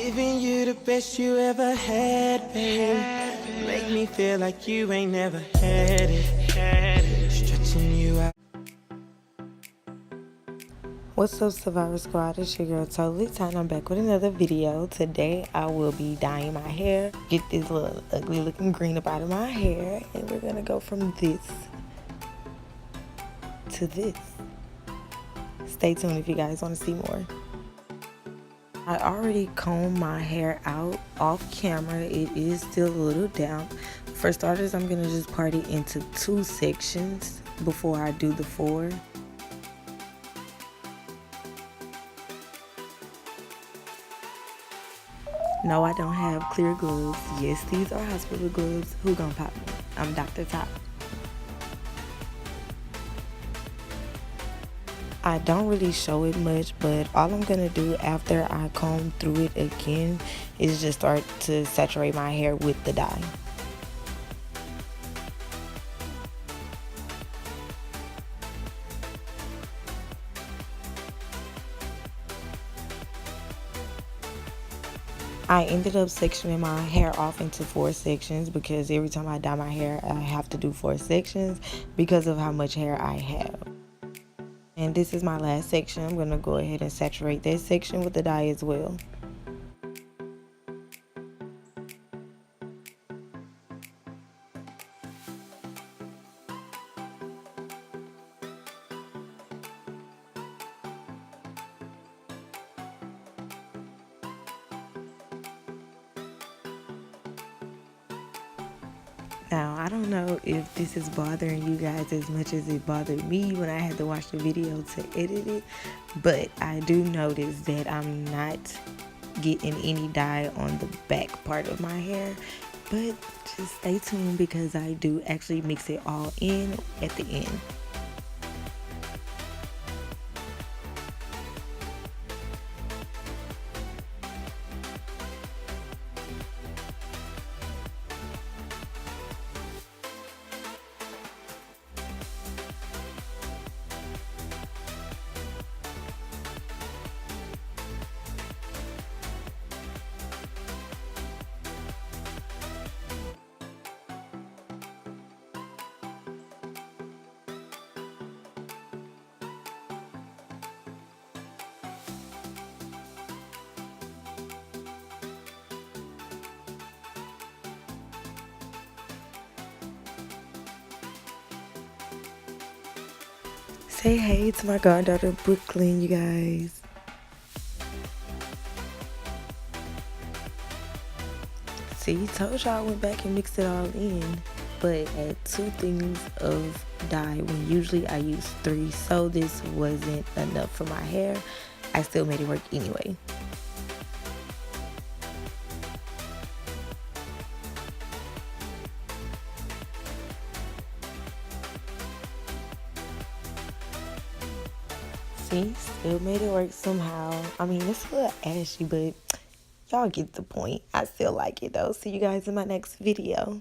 Giving you the best you ever had, babe. Make me feel like you ain't never had it. Stretching you out. What's up, Survivor Squad? It's your girl Totally Time. I'm back with another video. Today I will be dyeing my hair, get this little ugly looking green up out of my hair, and we're gonna go from this to this. Stay tuned if you guys want to see more. I already combed my hair out off camera. It is still a little damp. For starters, I'm gonna just part it into 2 sections before I do the 4. No, I don't have clear gloves. Yes, these are hospital gloves. Who gonna pop me? I'm Dr. Top. I don't really show it much, but all I'm gonna do after I comb through it again is just start to saturate my hair with the dye. I ended up sectioning my hair off into 4 sections because every time I dye my hair, I have to do 4 sections because of how much hair I have. And this is my last section. I'm going to go ahead and saturate that section with the dye as well. Now, I don't know if this is bothering you guys as much as it bothered me when I had to watch the video to edit it, but I do notice that I'm not getting any dye on the back part of my hair. But just stay tuned because I do actually mix it all in at the end. Say hey to my goddaughter Brooklyn, you guys. See, told y'all I went back and mixed it all in, but add 2 things of dye when usually I use 3, so this wasn't enough for my hair. I still made it work anyway. See, still made it work somehow. I mean, it's a little ashy, but y'all get the point. I still like it though. See you guys in my next video.